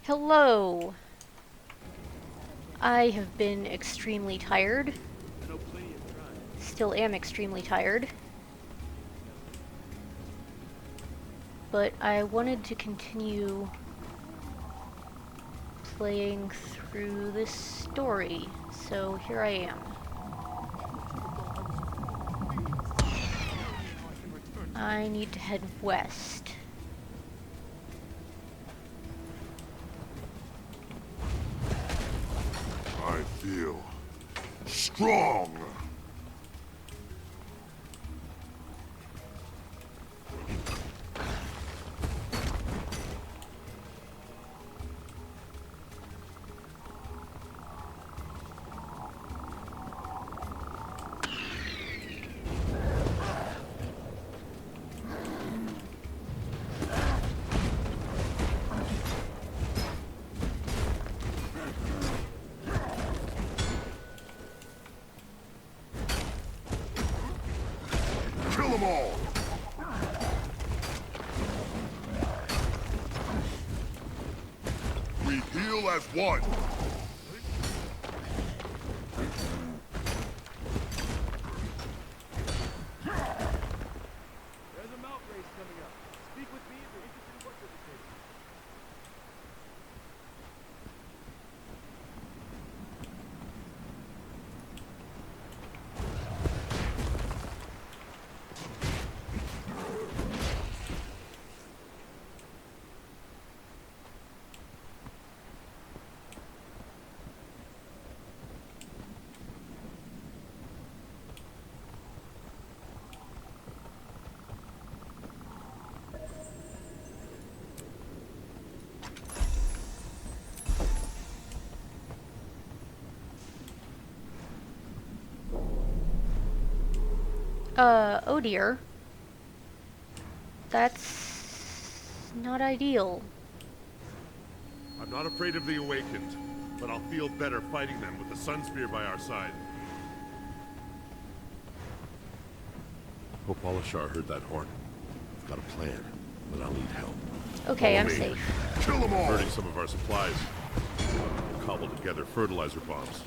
Hello! I have been extremely tired. Still am extremely tired. But I wanted to continue playing through this story, so here I am. I need to head west. I feel strong. Kill them all! We heal as one! There's a mount race coming up. Speak with me if you're interested in what you're taking. Oh dear. That's not ideal. I'm not afraid of the Awakened, but I'll feel better fighting them with the Sun Spear by our side. Hope Alashar heard that horn. I've got a plan, but I'll need help. Okay, I'm me. safe. Kill them all! Hurting some of our supplies. Cobble together fertilizer bombs.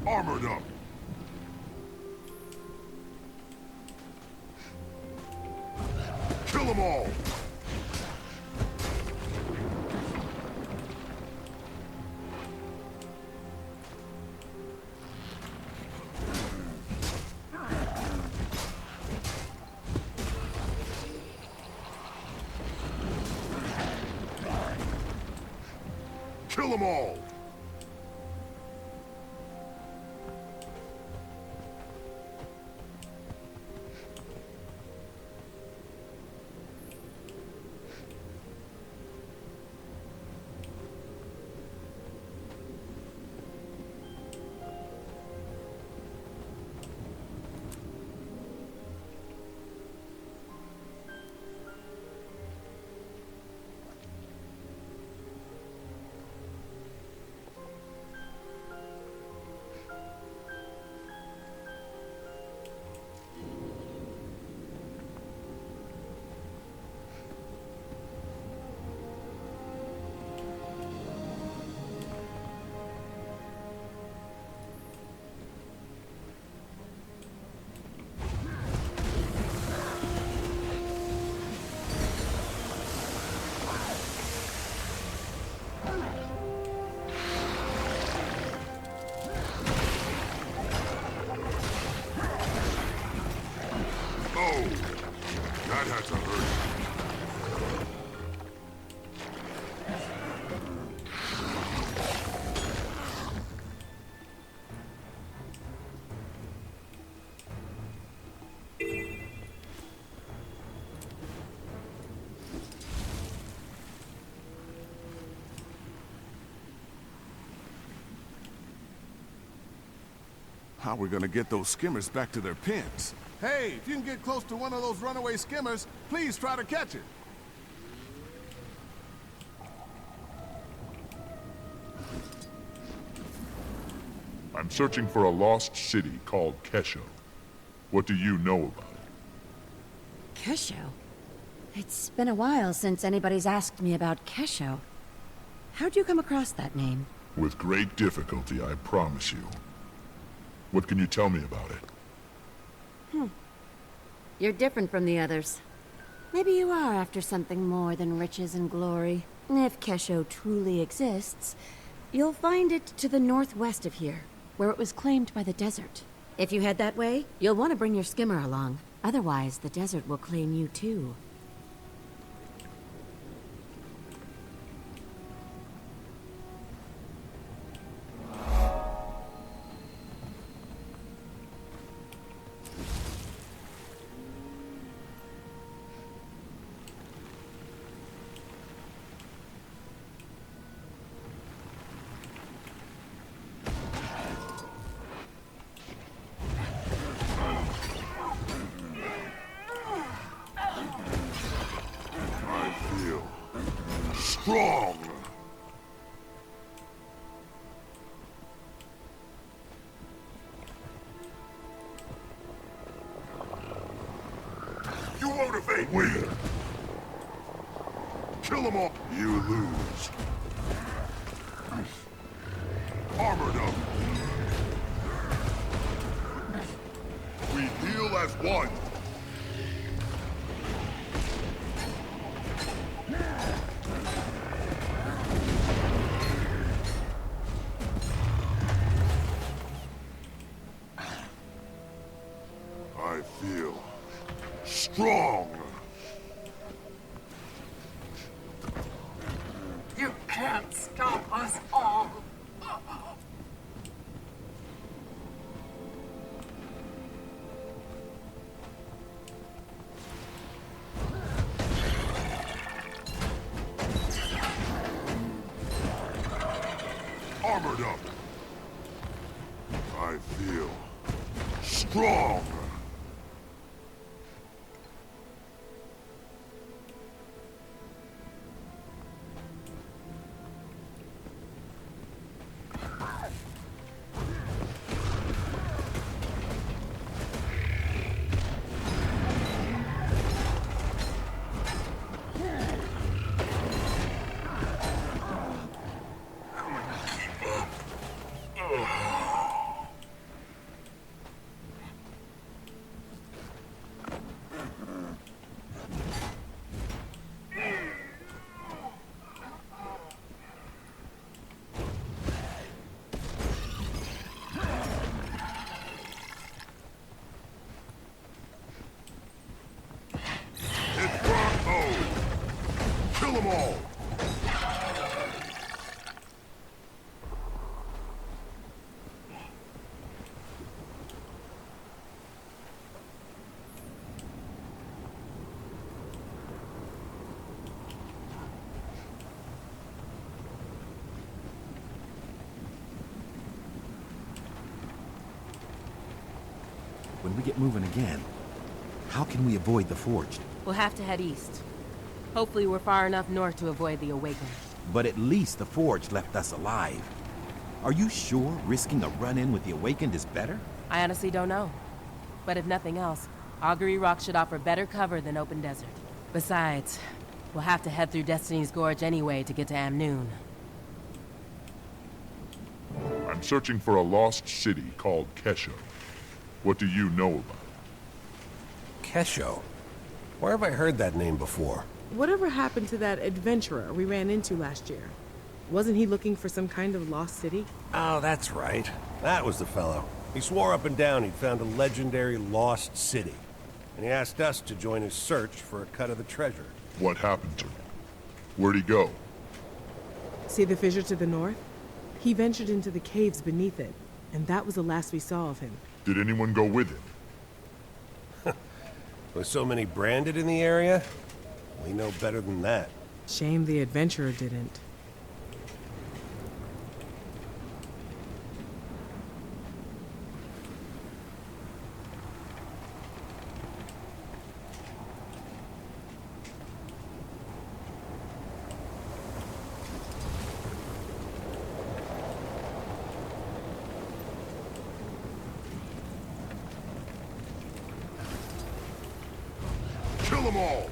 Armored up! Kill them all! Kill them all! How are we gonna get those skimmers back to their pens? Hey, if you can get close to one of those runaway skimmers, please try to catch it. I'm searching for a lost city called Kesho. What do you know about it? Kesho? It's been a while since anybody's asked me about Kesho. How'd you come across that name? With great difficulty, I promise you. What can you tell me about it? You're different from the others. Maybe you are after something more than riches and glory. If Kesho truly exists, you'll find it to the northwest of here, where it was claimed by the desert. If you head that way, you'll want to bring your skimmer along. Otherwise, the desert will claim you too. I feel strong. You motivate Wait. me! Kill them all. You lose. Armored up. We heal as one. I feel strong. You can't stop us all. Armored up. I feel strong. It's rock mode. Kill them all. When we get moving again, how can we avoid the Forged? We'll have to head east. Hopefully we're far enough north to avoid the Awakened. But at least the Forged left us alive. Are you sure risking a run-in with the Awakened is better? I honestly don't know. But if nothing else, Augury Rock should offer better cover than open desert. Besides, we'll have to head through Destiny's Gorge anyway to get to Amnoon. I'm searching for a lost city called Kesho. What do you know about it? Kesho? Where have I heard that name before? Whatever happened to that adventurer we ran into last year? Wasn't he looking for some kind of lost city? Oh, that's right. That was the fellow. He swore up and down he'd found a legendary lost city. And he asked us to join his search for a cut of the treasure. What happened to him? Where'd he go? See the fissure to the north? He ventured into the caves beneath it, and that was the last we saw of him. Did anyone go with him? With so many branded in the area, we know better than that. Shame the adventurer didn't. them all!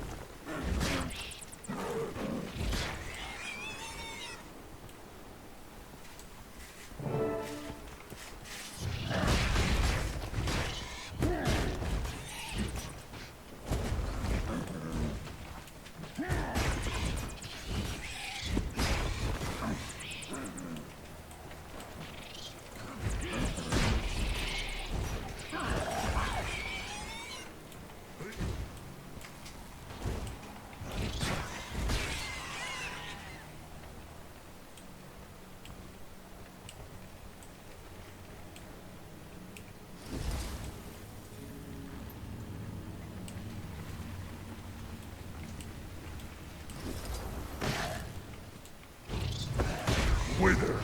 Wait there.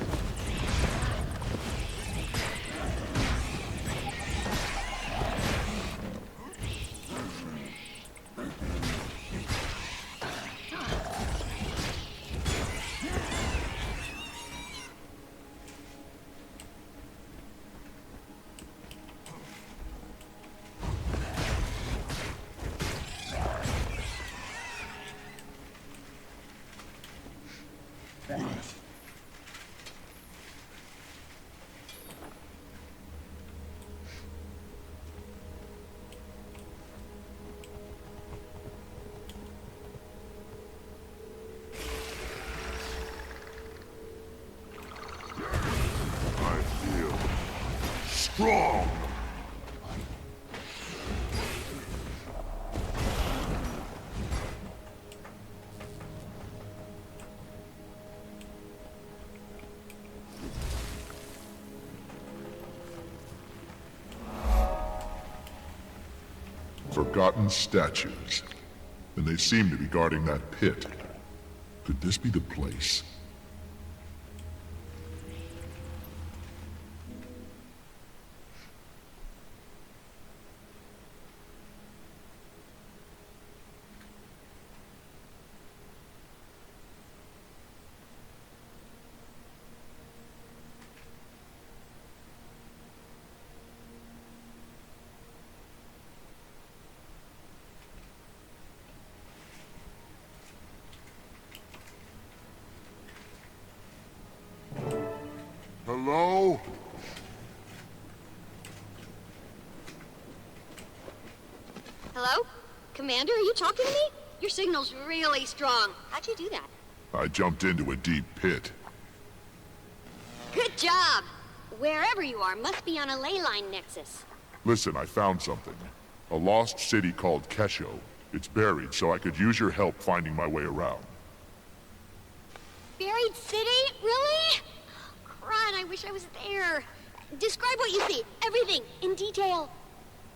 I feel strong. Forgotten statues. And they seem to be guarding that pit. Could this be the place? Hello? Hello? Commander, are you talking to me? Your signal's really strong. How'd you do that? I jumped into a deep pit. Good job! Wherever you are must be on a ley line nexus. Listen, I found something. A lost city called Kesho. It's buried, so I could use your help finding my way around. Buried city? Really? Crud, I wish I was there. Describe what you see. Everything, in detail.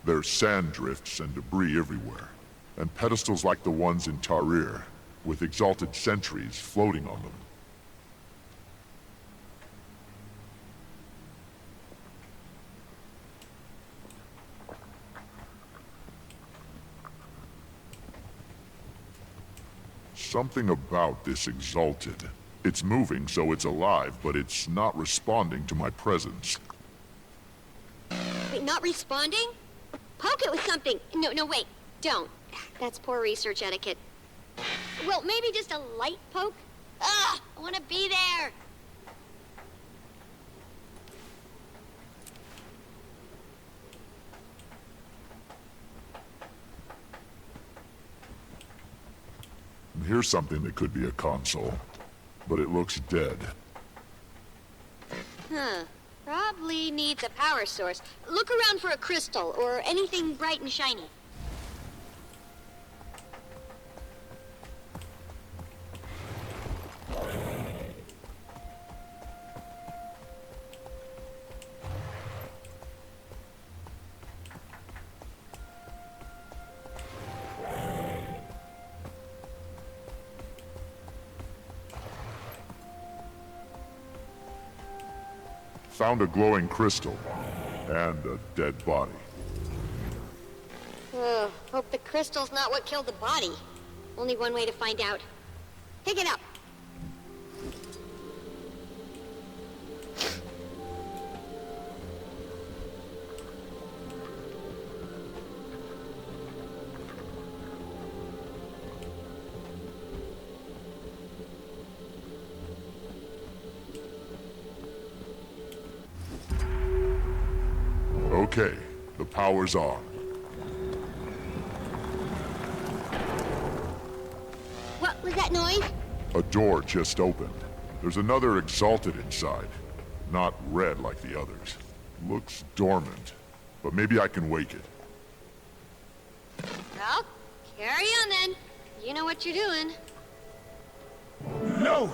There's sand drifts and debris everywhere. And pedestals like the ones in Tarir, with exalted sentries floating on them. Something about this exalted. It's moving, so it's alive, but it's not responding to my presence. Wait, not responding? Poke it with something. No, wait. Don't. That's poor research etiquette. Well, maybe just a light poke? Ugh! I want to be there! Here's something that could be a console, but it looks dead. Huh. Probably needs a power source. Look around for a crystal or anything bright and shiny. Found a glowing crystal and a dead body. Hope the crystal's not what killed the body. Only one way to find out. Pick it up. Okay, the power's on. What was that noise? A door just opened. There's another Exalted inside. Not red like the others. Looks dormant, but maybe I can wake it. Well, carry on then. You know what you're doing. No!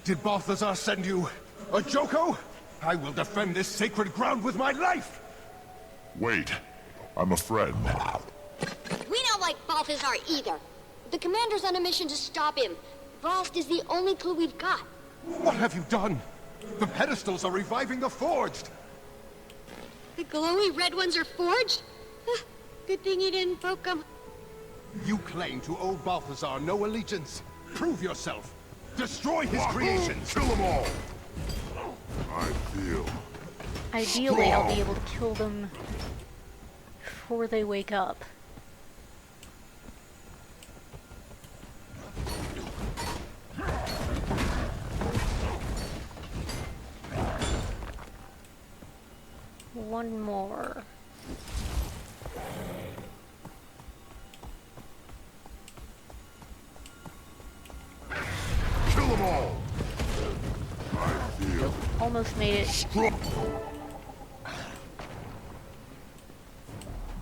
Did Balthazar send you a Joko? I will defend this sacred ground with my life! Wait, I'm a friend. We don't like Balthazar either. The commander's on a mission to stop him. Vost is the only clue we've got. What have you done? The pedestals are reviving the forged! The glowy red ones are forged? Good thing you didn't poke them. You claim to owe Balthazar no allegiance. Prove yourself. Destroy his creations. Kill them all. I feel... Ideally, I'll be able to kill them before they wake up. One more. Kill them all. I feel... Almost made it.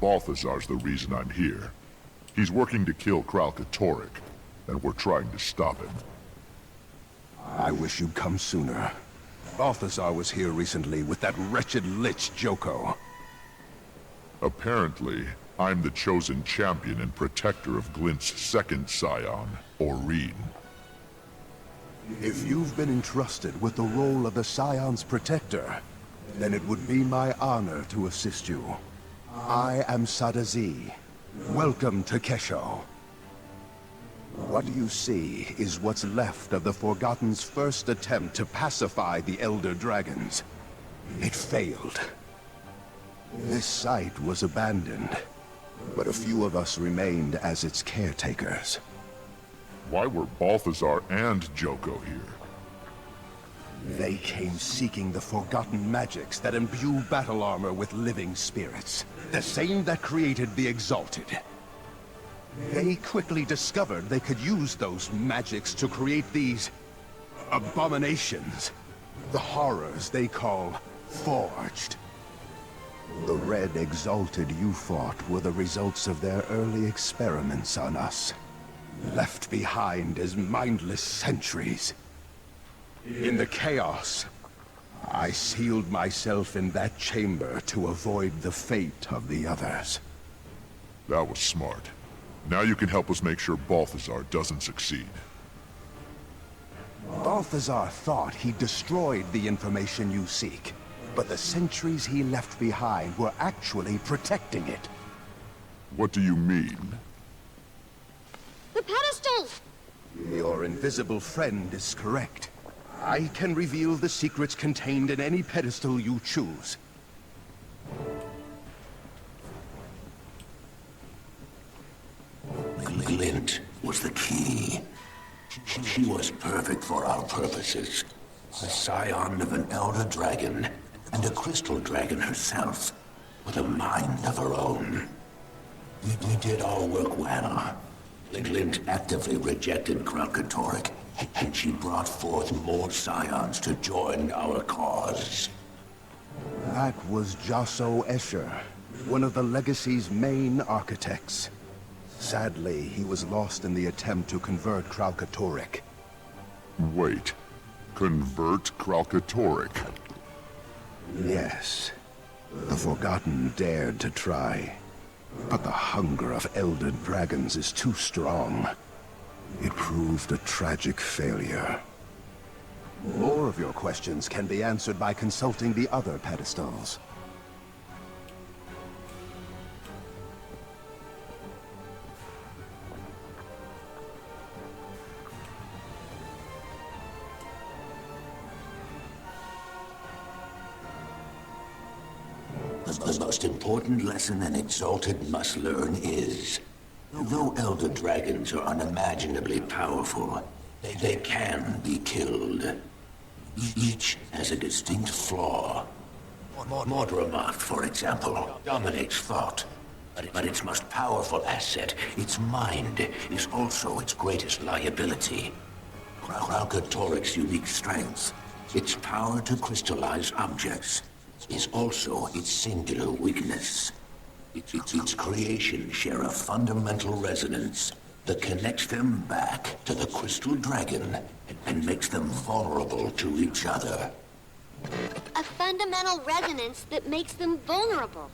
Balthazar's the reason I'm here. He's working to kill Kralkatorrik, and we're trying to stop him. I wish you'd come sooner. Balthazar was here recently with that wretched lich Joko. Apparently, I'm the chosen champion and protector of Glint's second scion, Oreen. If you've been entrusted with the role of the Scion's protector, then it would be my honor to assist you. I am Sadazi. Welcome to Kesho. What you see is what's left of the Forgotten's first attempt to pacify the Elder Dragons. It failed. This site was abandoned, but a few of us remained as its caretakers. Why were Balthazar and Joko here? They came seeking the forgotten magics that imbue battle armor with living spirits. The same that created the Exalted. They quickly discovered they could use those magics to create these... abominations. The horrors they call Forged. The Red Exalted you fought were the results of their early experiments on us. Left behind as mindless sentries. In the chaos, I sealed myself in that chamber to avoid the fate of the others. That was smart. Now you can help us make sure Balthazar doesn't succeed. Balthazar thought he destroyed the information you seek, but the sentries he left behind were actually protecting it. What do you mean? The pedestals! Your invisible friend is correct. I can reveal the secrets contained in any pedestal you choose. Glint was the key. She was perfect for our purposes. A scion of an elder dragon, and a crystal dragon herself, with a mind of her own. We did our work well. Glint actively rejected Kralkatorrik, and she brought forth more scions to join our cause. That was Josso Escher, one of the Legacy's main architects. Sadly, he was lost in the attempt to convert Kralkatorrik. Wait. Convert Kralkatorrik? Yes. The Forgotten dared to try. But the hunger of Elder Dragons is too strong. It proved a tragic failure. More of your questions can be answered by consulting the other pedestals. The most important lesson an Exalted must learn is, though Elder Dragons are unimaginably powerful, they can be killed. Each has a distinct flaw, Mordramoth, for example, dominates thought. But its most powerful asset, its mind, is also its greatest liability. Kralkatoric's unique strength, its power to crystallize objects, is also its singular weakness. Its creations share a fundamental resonance that connects them back to the Crystal Dragon and makes them vulnerable to each other. A fundamental resonance that makes them vulnerable.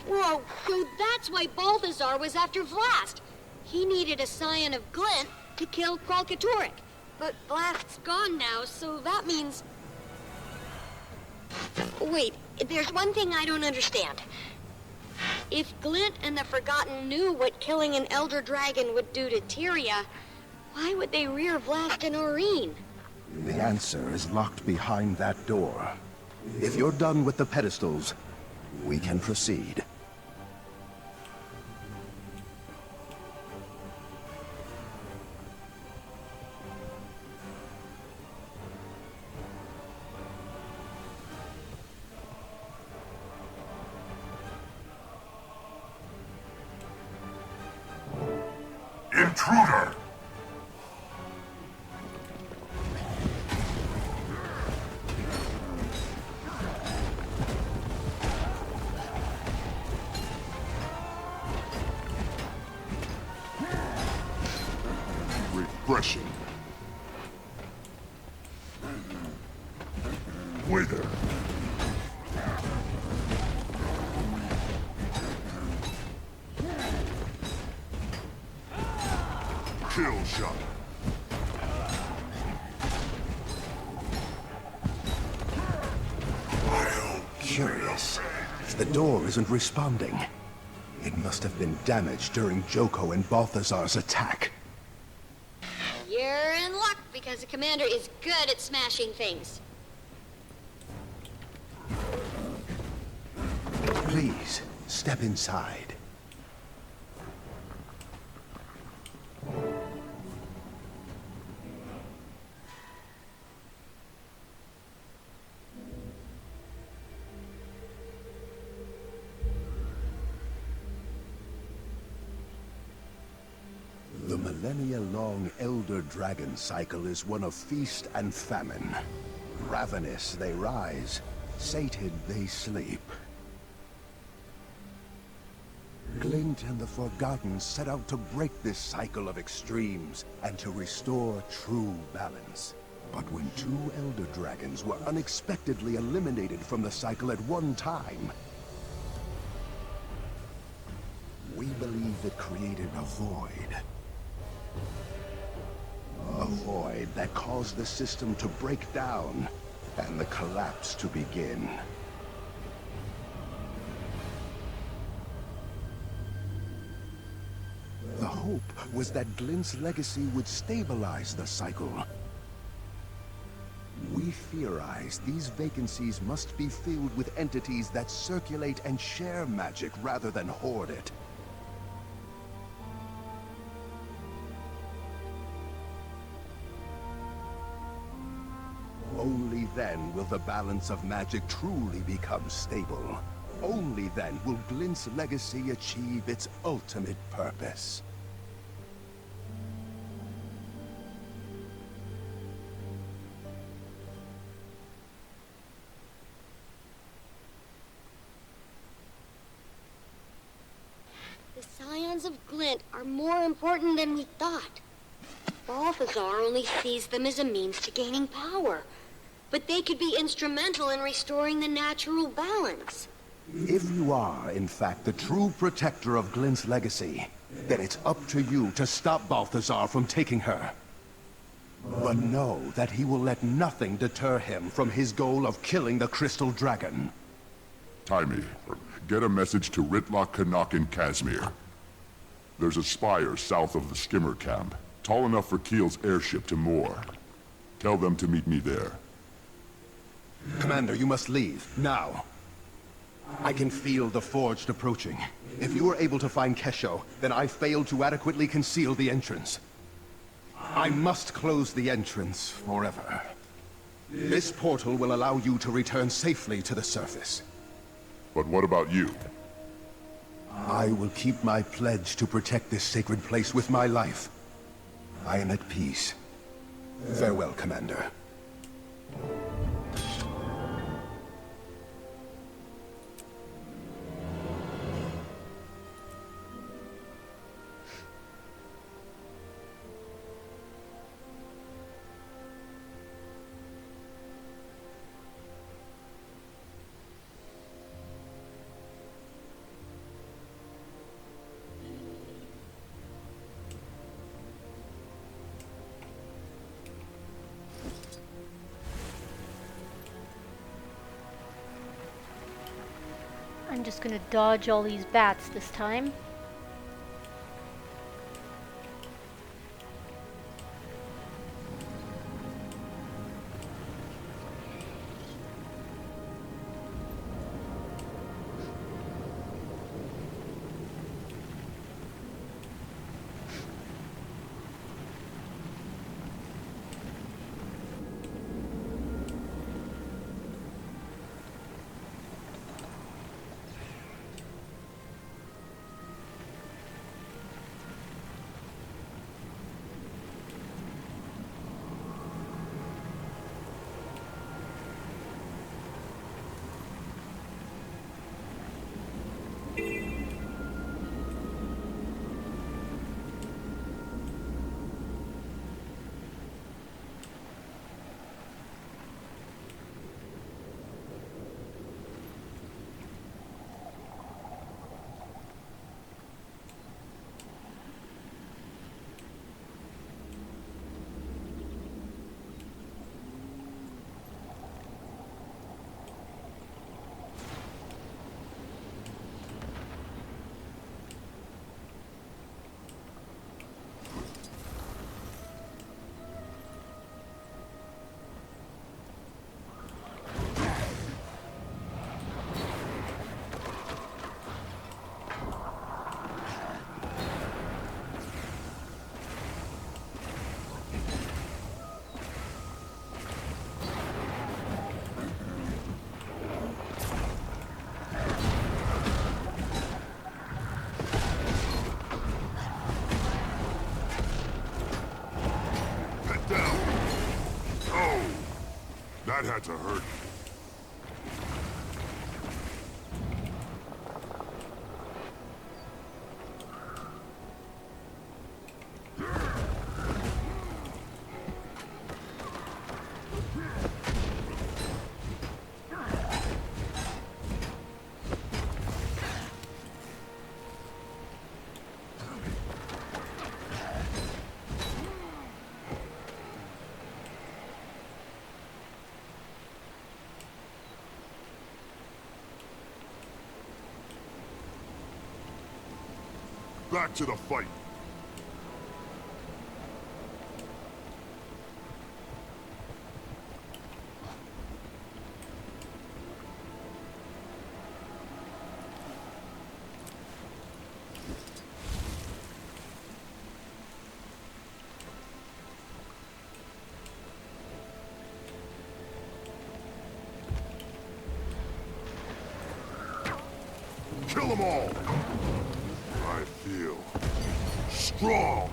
Whoa, so that's why Balthazar was after Vlast. He needed a scion of Glint to kill Kralkatoric. But Vlast's gone now, so that means... Wait, there's one thing I don't understand. If Glint and the Forgotten knew what killing an Elder Dragon would do to Tyria, why would they rear Vlast and Aurene? The answer is locked behind that door. If you're done with the pedestals, we can proceed. Intruder! Refreshing. Wither. Kill shot. Curious. The door isn't responding. It must have been damaged during Joko and Balthazar's attack. You're in luck because the commander is good at smashing things. Please, step inside. The millennia-long Elder Dragon cycle is one of feast and famine. Ravenous they rise, sated they sleep. Glint and the Forgotten set out to break this cycle of extremes and to restore true balance. But when two Elder Dragons were unexpectedly eliminated from the cycle at one time, we believe it created a void. A void that caused the system to break down and the collapse to begin. The hope was that Glint's legacy would stabilize the cycle. We theorize these vacancies must be filled with entities that circulate and share magic rather than hoard it. Only then will the balance of magic truly become stable. Only then will Glint's legacy achieve its ultimate purpose. The scions of Glint are more important than we thought. Balthazar only sees them as a means to gaining power. But they could be instrumental in restoring the natural balance. If you are, in fact, the true protector of Glint's legacy, then it's up to you to stop Balthazar from taking her. But know that he will let nothing deter him from his goal of killing the Crystal Dragon. Timey, get a message to Ritlock, Canuck, and Casimir. There's a spire south of the skimmer camp, tall enough for Keel's airship to moor. Tell them to meet me there. Commander, you must leave, now. I can feel the Forged approaching. If you were able to find Kesho, then I failed to adequately conceal the entrance. I must close the entrance forever. This portal will allow you to return safely to the surface. But what about you? I will keep my pledge to protect this sacred place with my life. I am at peace. Farewell, Commander. I'm just gonna dodge all these bats this time. That had to hurt. Back to the fight. Kill them all! I feel strong!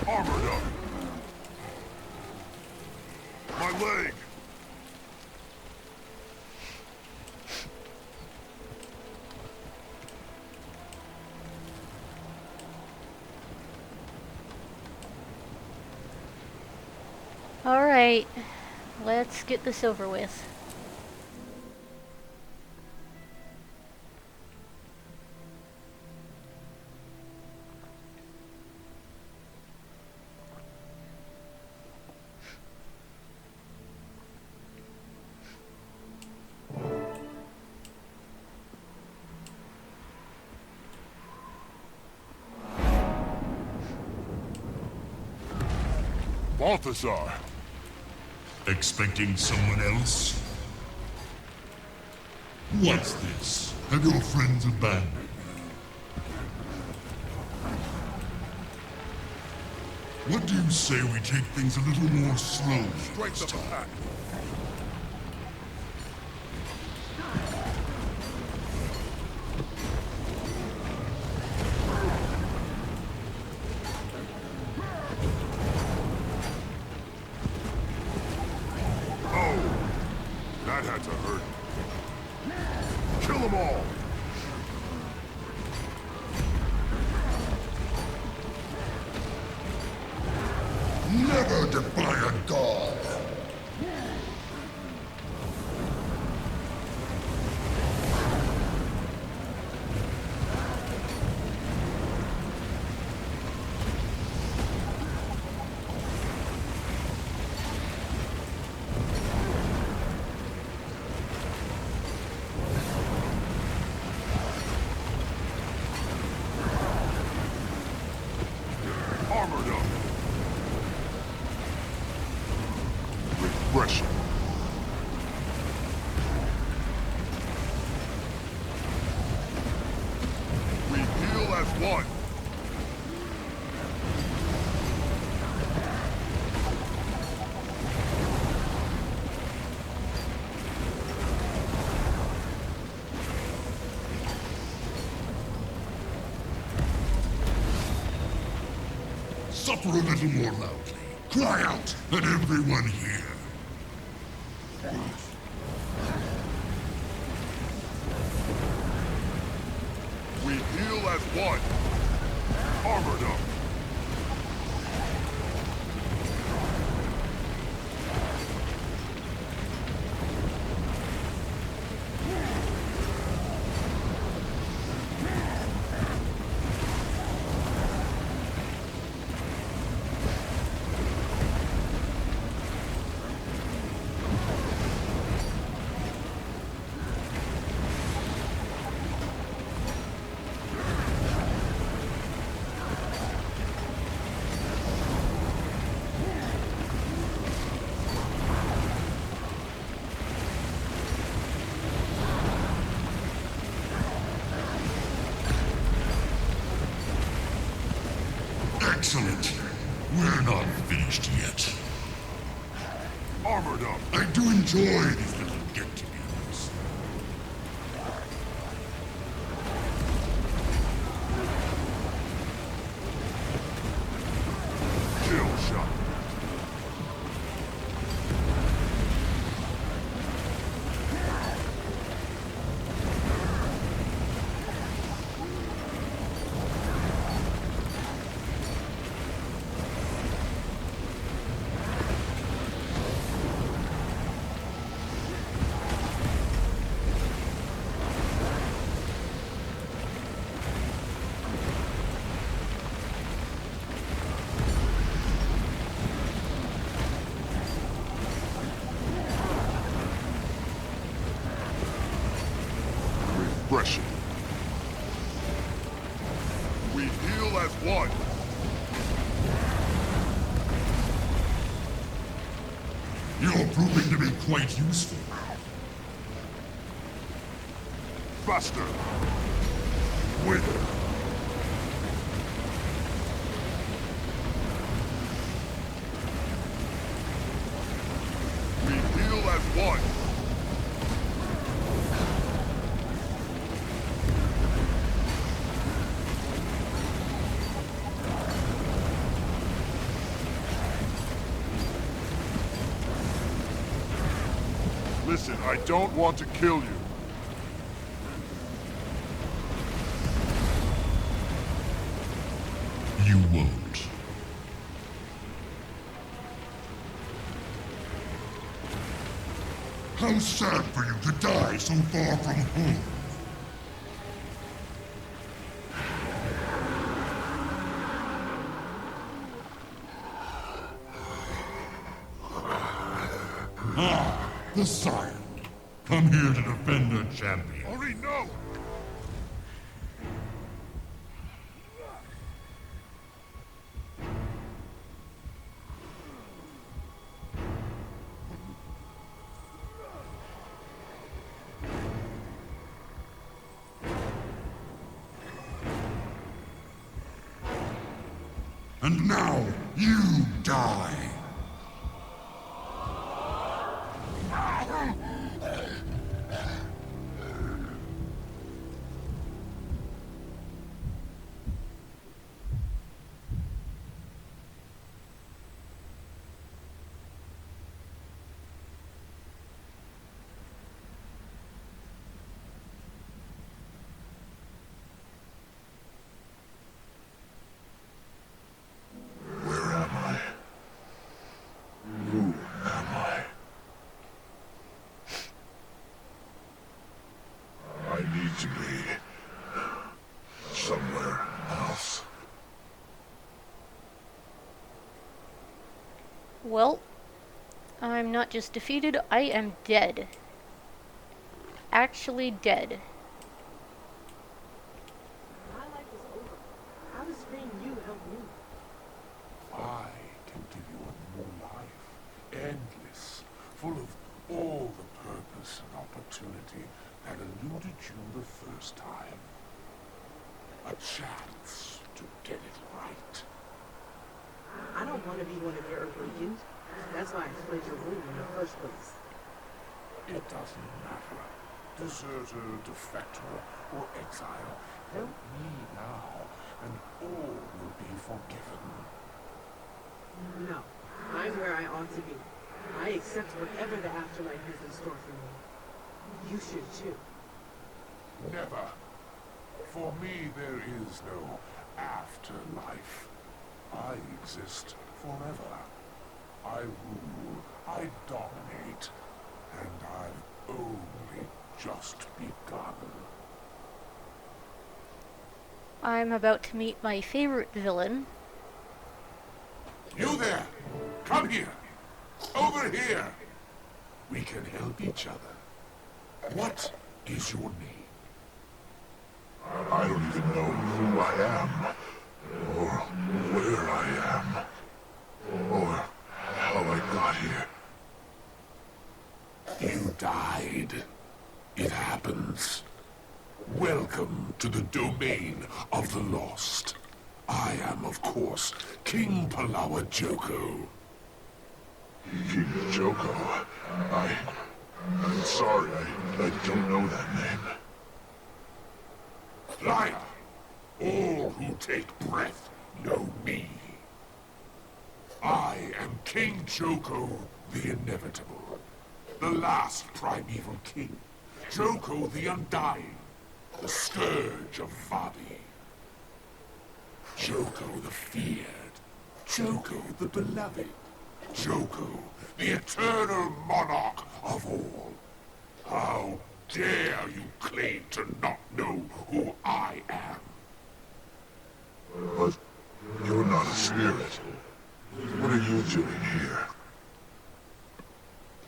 Armored up! My leg! Alright, let's get this over with. Balthazar! Expecting someone else? What's this? Have your friends abandoned me? What do you say we take things a little more slowly? Strength of the pack. That had to hurt. Kill them all! Never defy a god! Armored up! Refreshing. We heal as one. Suffer a little more loudly. Cry out, let everyone hear. We heal as one. Armored up. Excellent. We're not finished yet. Armored up. I do enjoy these little get-togethers. Kill shot. Refreshing. We heal as one. You're proving to be quite useful. Faster. Wither. We heal as one. Listen, I don't want to kill you. You won't. How sad for you to die so far from home. Ah, the Scion. Come here to defend her champion. Already know. And now, you die! I need to be somewhere else. Well, I'm not just defeated, I am dead. Actually dead. My life is over. How does freeing you help me? I can give you a new life, endless, full of all the purpose and opportunity that eluded you the first time. A chance to get it right. I don't want to be one of your awakened. That's why I fled your rule in the first place. It doesn't matter. Deserter, defector, or exile. Help me now, and all will be forgiven. No, I'm where I ought to be. I accept whatever the afterlife has in store for me. You should too. Never. For me, there is no afterlife. I exist forever. I rule, I dominate, and I've only just begun. I'm about to meet my favorite villain. You there! Come here! Over here! We can help each other. What is your name? I don't even know who I am, or where I am, or how I got here. You died. It happens. Welcome to the domain of the lost. I am, of course, King Palawa Joko. King Joko? I'm sorry, I don't know that name. Liar! All who take breath know me. I am King Joko the Inevitable, the last primeval king. Joko the Undying, the scourge of Vadi. Joko the feared, Joko the beloved, Joko the eternal monarch of all. How dare you claim to not know who I am? But you're not a spirit. What are you doing here?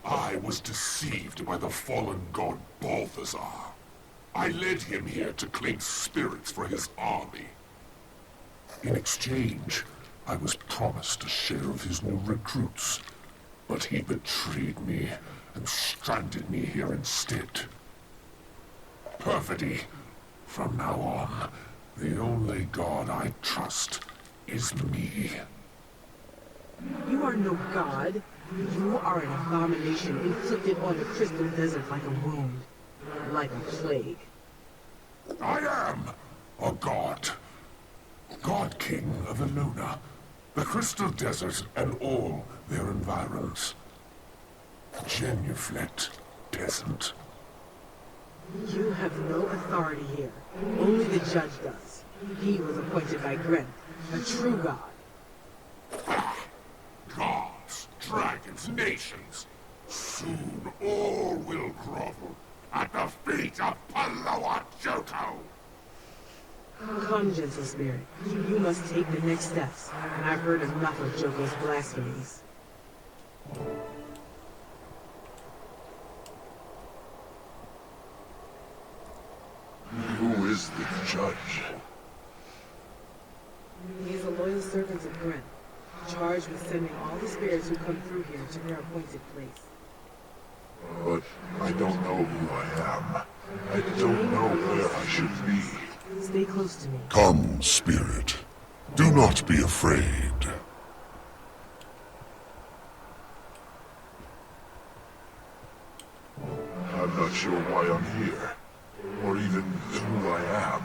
I was deceived by the fallen god Balthazar. I led him here to claim spirits for his army. In exchange, I was promised a share of his new recruits, but he betrayed me and stranded me here instead. Perfidy. From now on, the only god I trust is me. You are no god. You are an abomination inflicted on the Crystal Desert like a wound, like a plague. I am a god. God King of Eluna, the Crystal Desert and all their environs. Genuflect, peasant. You have no authority here. Only the judge does. He was appointed by Gren, a true god. Gods, dragons, nations. Soon all will grovel at the feet of Palawa Joko. Come, gentle spirit. You must take the next steps, and I've heard enough of Joko's blasphemies. Who is the judge? He is a loyal servant of Gren, charged with sending all the spirits who come through here to their appointed place. But I don't know who I am. I don't know where I should be. Stay close to me. Come, spirit. Do not be afraid. I'm not sure why I'm here, or even who I am.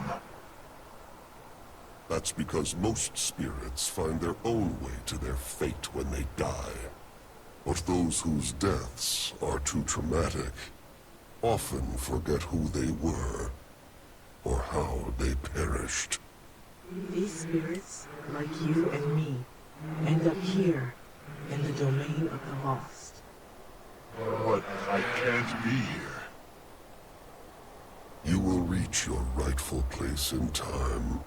That's because most spirits find their own way to their fate when they die. But those whose deaths are too traumatic often forget who they were, or how they perished. These spirits, like you and me, end up here, in the domain of the lost. But I can't be here. You will reach your rightful place in time.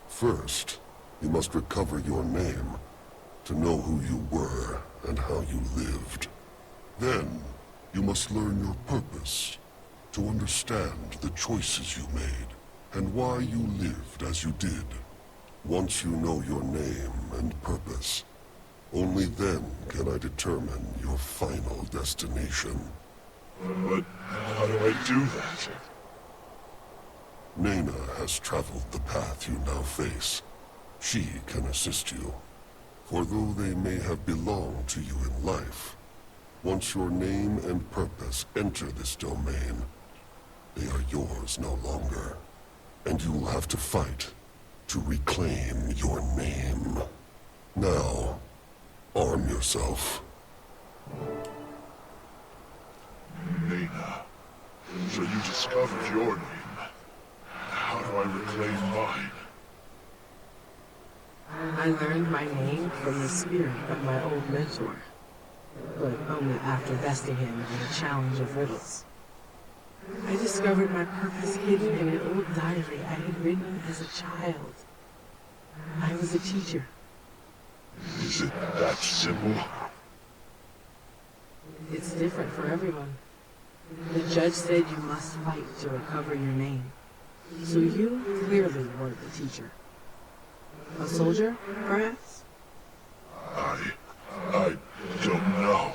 First, you must recover your name, to know who you were and how you lived. Then, you must learn your purpose, to understand the choices you made, and why you lived as you did. Once you know your name and purpose, only then can I determine your final destination. But how do I do that? Nena has traveled the path you now face. She can assist you. For though they may have belonged to you in life, once your name and purpose enter this domain, they are yours no longer. And you will have to fight to reclaim your name. Now, arm yourself. Nena, so you discovered your name. How do I reclaim mine? I learned my name from the spirit of my old mentor, but only after besting him in a challenge of riddles. I discovered my purpose hidden in an old diary I had written as a child. I was a teacher. Is it that simple? It's different for everyone. The judge said you must fight to recover your name. So you clearly weren't the teacher. A soldier, perhaps? I don't know.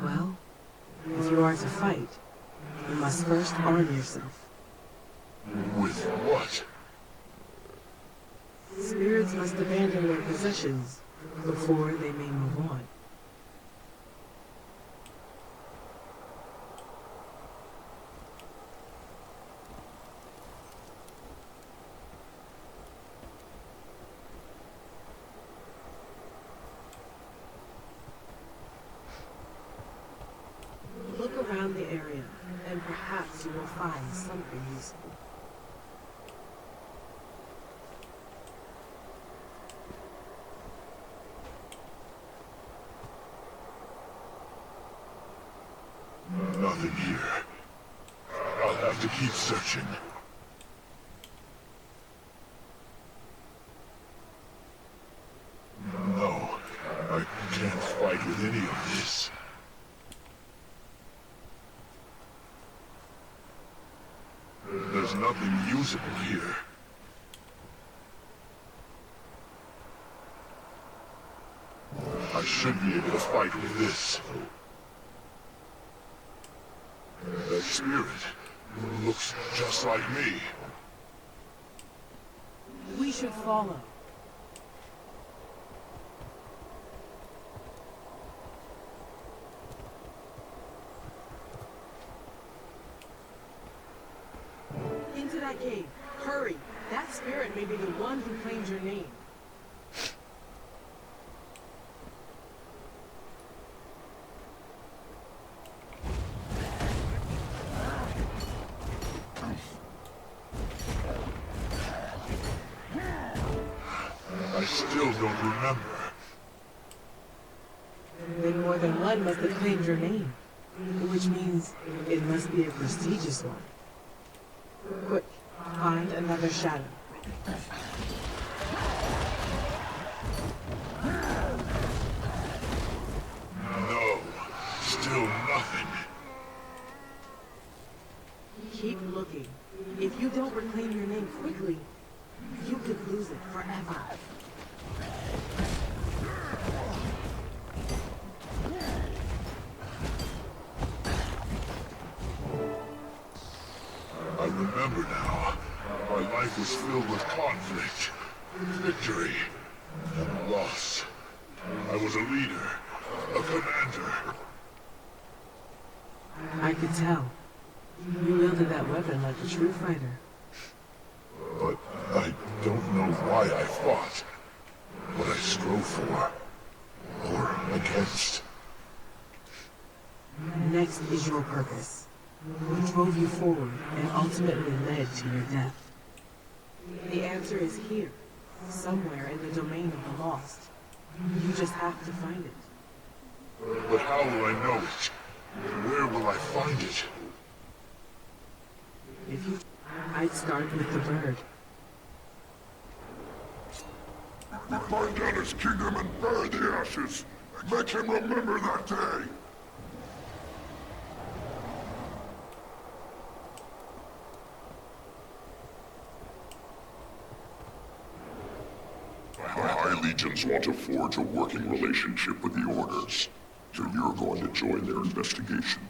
Well, if you are to fight, you must first arm yourself. With what? Spirits must abandon their possessions before they may move on. Look around the area, and perhaps you will find something useful. Nothing here. I'll have to keep searching. No, I can't fight with any of this. There's nothing usable here. I should be able to fight with this. That spirit looks just like me. We should follow. Into that cave. Hurry. That spirit may be the one who claimed your name. I still don't remember. Then more than one must have claimed your name, which means it must be a prestigious one. Quick, find another shadow. No, still nothing. Keep looking. If you don't reclaim your name quickly, you could lose it forever. I remember now. My life life was filled with conflict, victory, and loss. I was a leader, a commander. I could tell. You wielded that weapon like a true fighter. But I don't know why I fought, what I strove for, or against. Next is your purpose. What drove you forward and ultimately led to your death? The answer is here, somewhere in the domain of the lost. You just have to find it. But how will I know it? Where will I find it? If you... I'd start with the bird. Burn down his kingdom and bury the ashes. Make him remember that day. My legions want to forge a working relationship with the Orders, so you're going to join their investigation.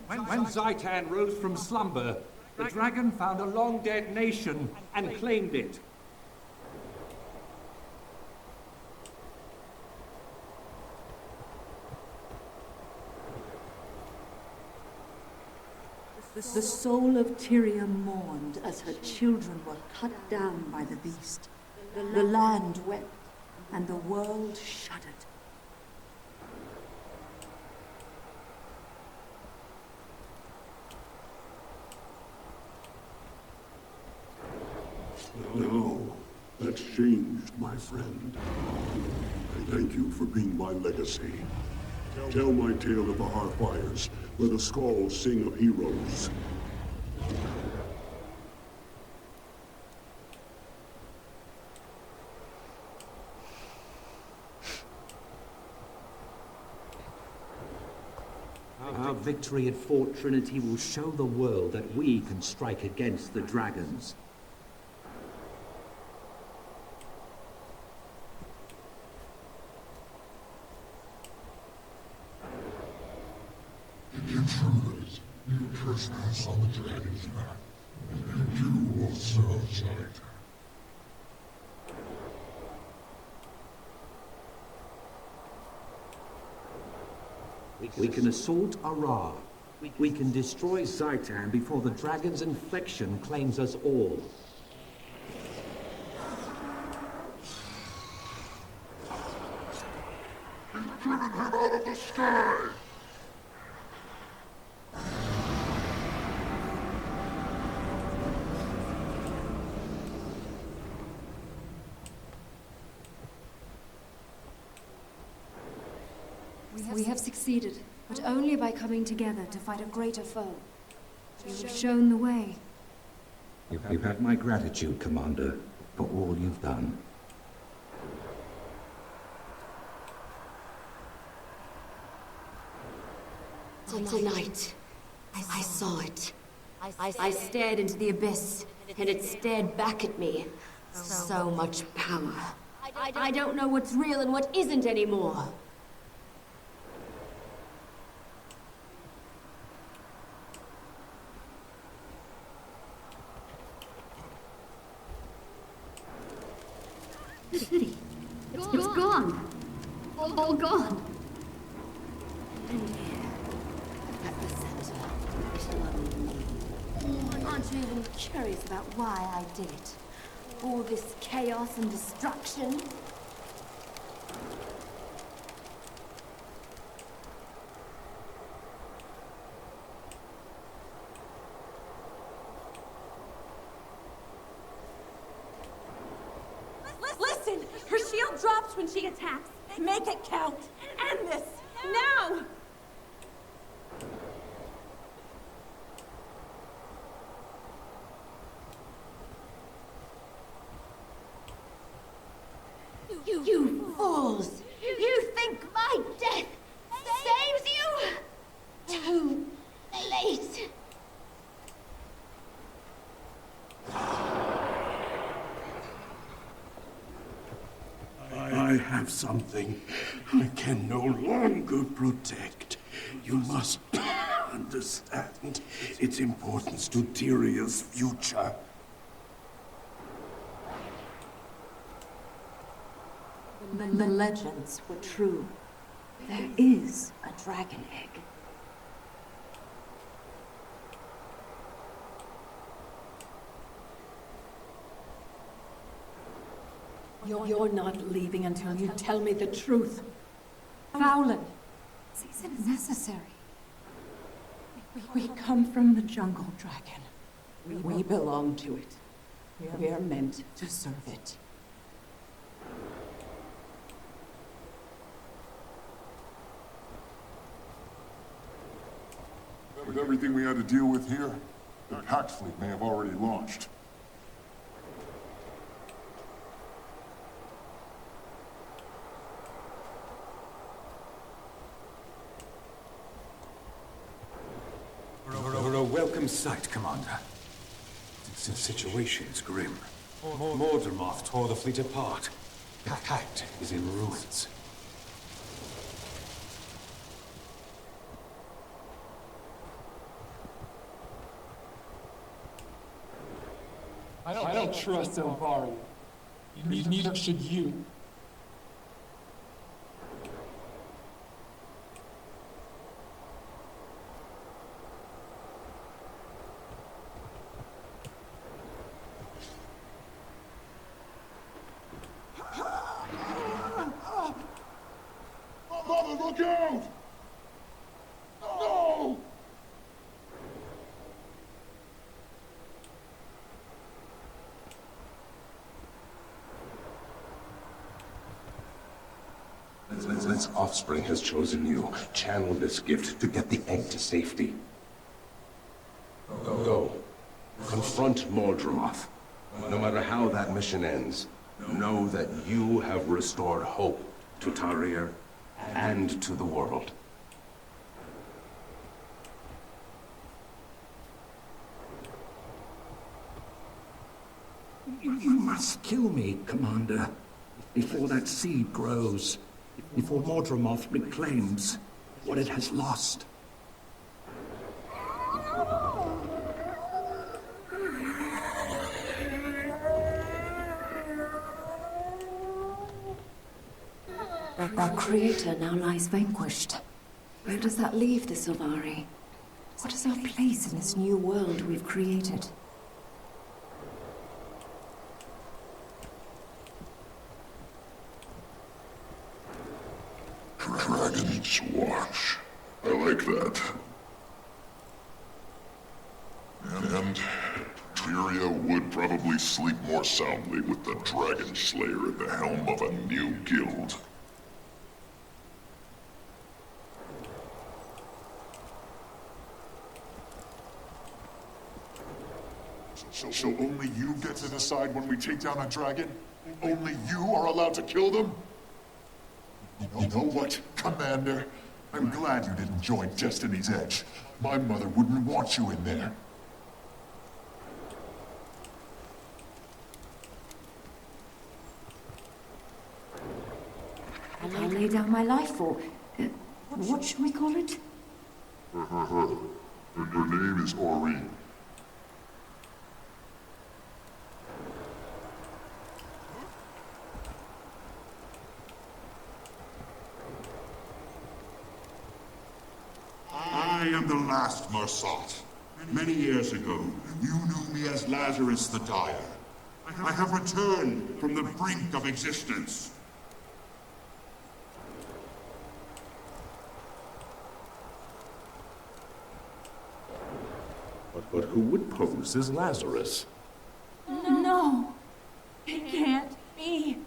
When Zaitan rose from slumber, the dragon found a long-dead nation and claimed it. The soul of Tyria mourned as her children were cut down by the beast. The land wept, and the world shuddered. No, that's changed, my friend. I thank you for being my legacy. Tell my tale of the Hearthfires, where the skalds sing of heroes. Our victory at Fort Trinity will show the world that we can strike against the dragons. Intruders, you trespass on the dragon's map, and you will serve Zaitan. We can assault Ara. We can destroy Zaitan before the dragon's infection claims us all. You've driven him out of the sky! We have succeeded, but only by coming together to fight a greater foe. You have shown the way. You have my gratitude, Commander, for all you've done. Tonight, I saw it. I stared into the abyss, and it stared back at me. So much power. I don't know what's real and what isn't anymore. The city. It's gone. All gone. And here, at the center, it'll only me. Aren't you even curious about why I did it? All this chaos and destruction? Listen! Her shield drops when she attacks. Make it count. End this. Now! You fools! You think my death saves you? Too late. I have something I can no longer protect. You must understand its importance to Tyria's future. The legends were true. There is a dragon egg. You're not leaving until you tell me the truth. Fowlin, this isn't necessary. We come from the jungle, dragon. We belong to it. We are meant to serve it. With everything we had to deal with here, the Pact fleet may have already launched. We're a welcome sight, Commander. The situation's grim. Mordramoth tore the fleet apart. The Pact is in ruins. I don't trust Elvari. Neither should you. Mother, look out! No! Its offspring has chosen you. Channel this gift to get the egg to safety. Go. Confront Mordramoth. No matter how that mission ends, know that you have restored hope to Tarir and to the world. You must kill me, Commander, before that seed grows, before Mordramoth reclaims what it has lost. Our creator now lies vanquished. Where does that leave the Sylvari? What is our place in this new world we've created? Dragon's Watch. I like that. And Tyria would probably sleep more soundly with the Dragon Slayer at the helm of a new guild. So only you get to decide when we take down a dragon? Only you are allowed to kill them? You know what, Commander? I'm glad you didn't join Destiny's Edge. My mother wouldn't want you in there. I'll lay down my life for... what should we call it? Her name is Aurene. I am the last Mersat. Many years ago, you knew me as Lazarus the Dire. I have returned from the brink of existence. But who would pose as Lazarus? No! It can't be!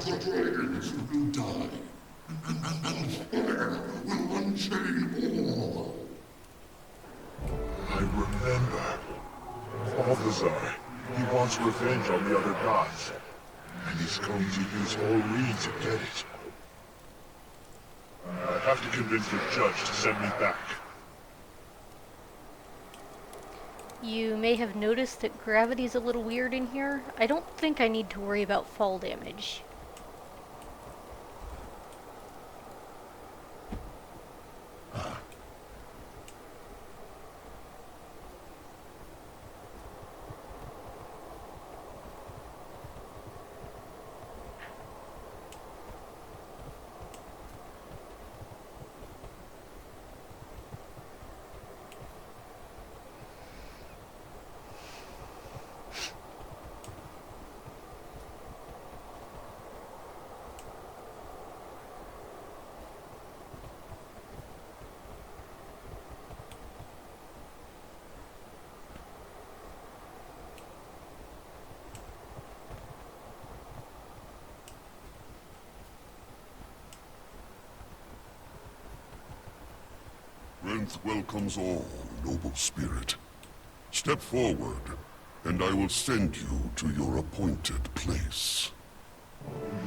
The dragons will die, and fire will unchain all. I remember. Balthazar, he wants revenge on the other gods. And He's going to use Ori to get it. I have to convince the judge to send me back. You may have noticed that gravity's a little weird in here. I don't think I need to worry about fall damage. Strength welcomes all, noble spirit. Step forward, and I will send you to your appointed place.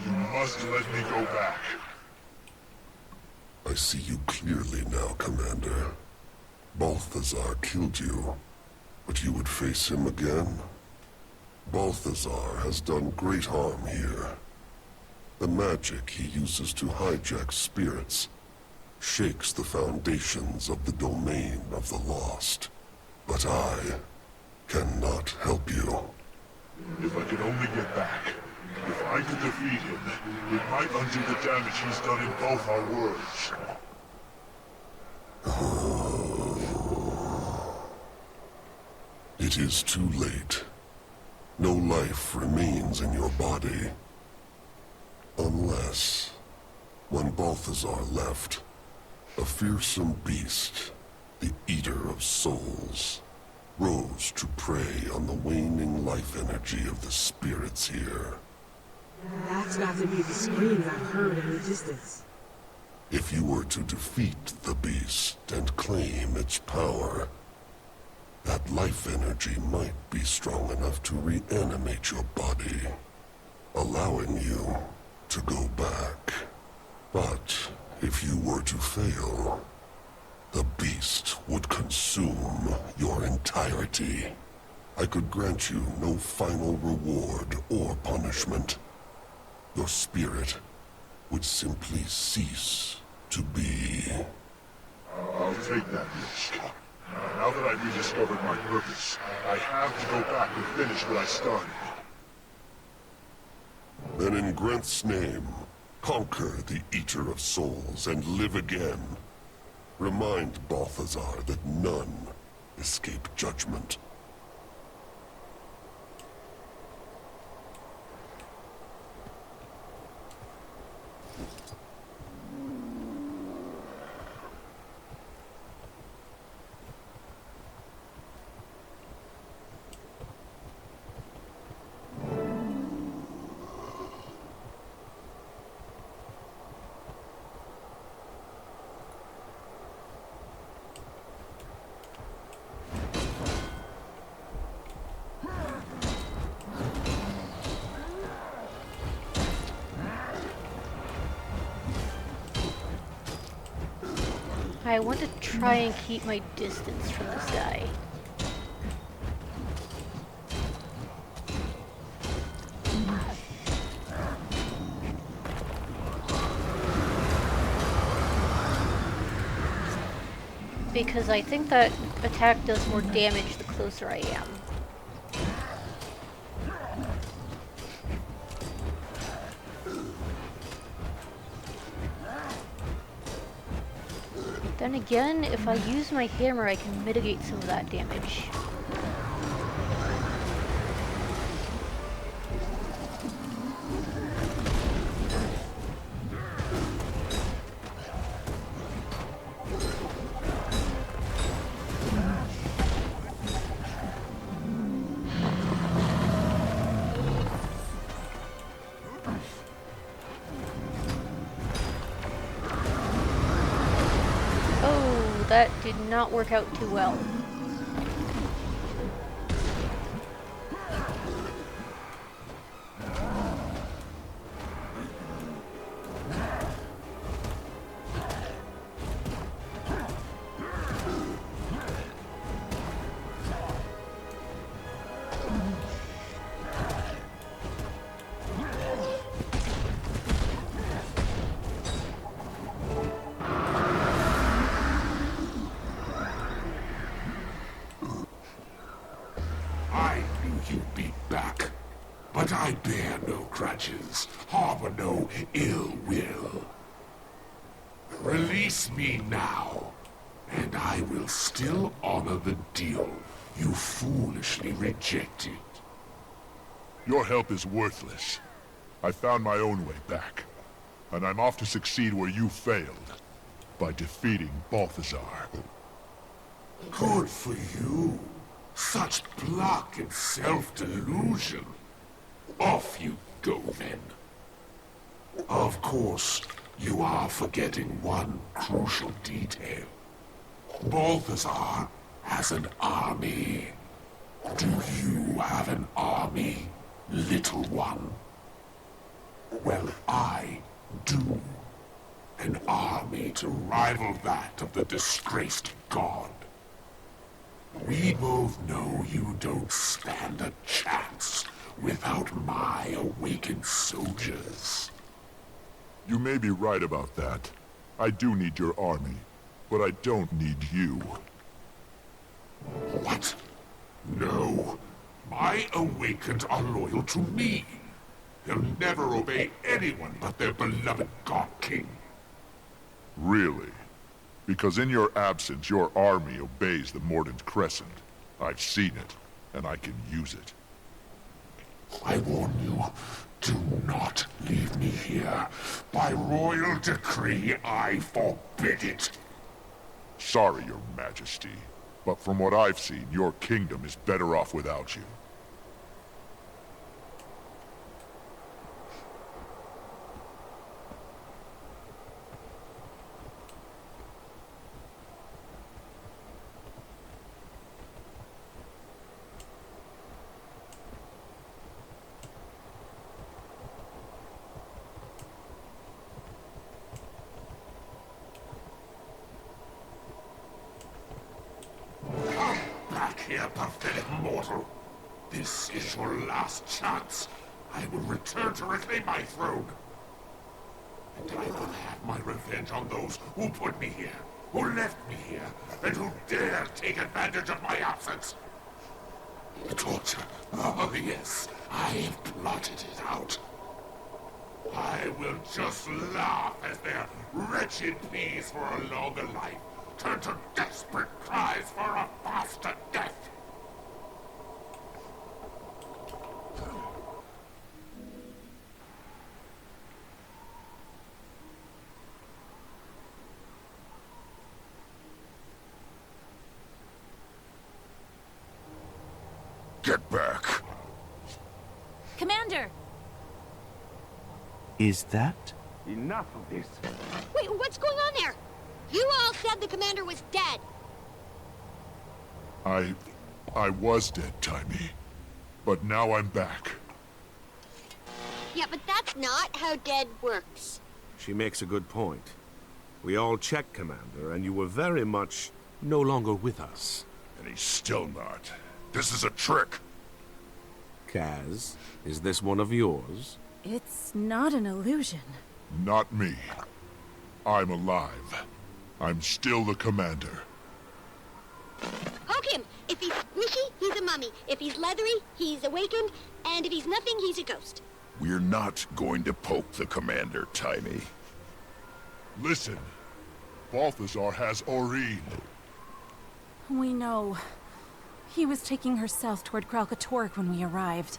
You must let me go back. I see you clearly now, Commander. Balthazar killed you, but you would face him again? Balthazar has done great harm here. The magic he uses to hijack spirits shakes the foundations of the domain of the lost. But I cannot help you. If I could only get back. If I could defeat him, it might undo the damage he's done in both our worlds. It is too late. No life remains in your body. Unless, when Balthazar left, a fearsome beast, the Eater of Souls, rose to prey on the waning life energy of the spirits here. That's got to be the screams I've heard in the distance. If you were to defeat the beast and claim its power, that life energy might be strong enough to reanimate your body, allowing you to go back. But if you were to fail, the beast would consume your entirety. I could grant you no final reward or punishment. Your spirit would simply cease to be. I'll take that risk. Now that I've rediscovered my purpose, I have to go back and finish what I started. Then in Grenth's name, conquer the Eater of Souls and live again. Remind Balthazar that none escape judgment. I want to try and keep my distance from this guy. Because I think that attack does more damage the closer I am. Then again, if I use my hammer, I can mitigate some of that damage. That did not work out too well. no grudges, harbor no ill will. Release me now, and I will still honor the deal you foolishly rejected. Your help is worthless. I found my own way back, and I'm off to succeed where you failed, by defeating Balthazar. Good for you. Such pluck and self-delusion. Off you go, then. Of course, you are forgetting one crucial detail. Balthazar has an army. Do you have an army, little one? Well, I do. An army to rival that of the disgraced god. We both know you don't stand a chance without my awakened soldiers. You may be right about that. I do need your army, but I don't need you. What? No. My awakened are loyal to me. They'll never obey anyone but their beloved God King. Really? Because in your absence, your army obeys the Mordant Crescent. I've seen it, and I can use it. I warn you, do not leave me here. By royal decree, I forbid it. Sorry, Your Majesty, but from what I've seen, your kingdom is better off without you. Back here, pathetic mortal. This is your last chance. I will return to reclaim my throne. And I will have my revenge on those who put me here, who left me here, and who dare take advantage of my absence. Torture. Oh, yes, I have plotted it out. I will just laugh as their wretched pleas for a longer life turn to desperate cries for a faster death. Get back. Commander! Is that? Enough of this. Wait, what's going on there? You all said the commander was dead. I was dead, Timey. But now I'm back. Yeah, but that's not how dead works. She makes a good point. We all checked, Commander, and you were very much no longer with us. And he's still not. This is a trick. Kaz, is this one of yours? It's not an illusion. Not me. I'm alive. I'm still the commander. Poke him! If he's squishy, he's a mummy. If he's leathery, he's awakened. And if he's nothing, he's a ghost. We're not going to poke the commander, Timey. Listen. Balthazar has Aurene. We know. He was taking her south toward Kralkatork when we arrived.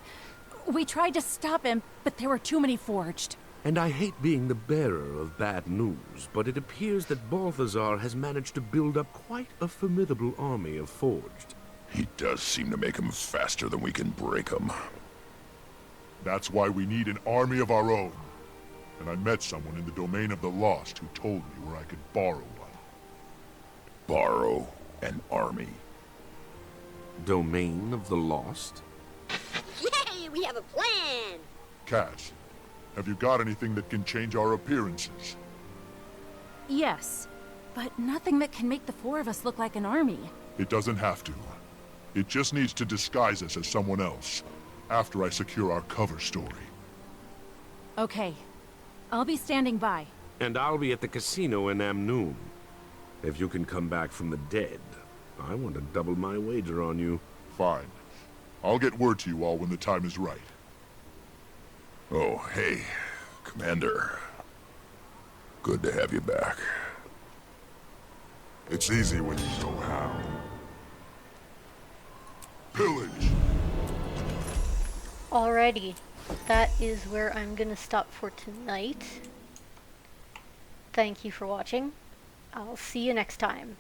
We tried to stop him, but there were too many forged. And I hate being the bearer of bad news, but it appears that Balthazar has managed to build up quite a formidable army of forged. He does seem to make them faster than we can break them. That's why we need an army of our own. And I met someone in the domain of the lost who told me where I could borrow one. Borrow an army? Domain of the lost? Yay! We have a plan! Kaz, have you got anything that can change our appearances? Yes, but nothing that can make the four of us look like an army. It doesn't have to. It just needs to disguise us as someone else, after I secure our cover story. Okay. I'll be standing by. And I'll be at the casino in Amnoon. If you can come back from the dead, I want to double my wager on you. Fine. I'll get word to you all when the time is right. Oh, hey, Commander. Good to have you back. It's easy when you know how. Pillage! Alrighty, that is where I'm gonna stop for tonight. Thank you for watching. I'll see you next time.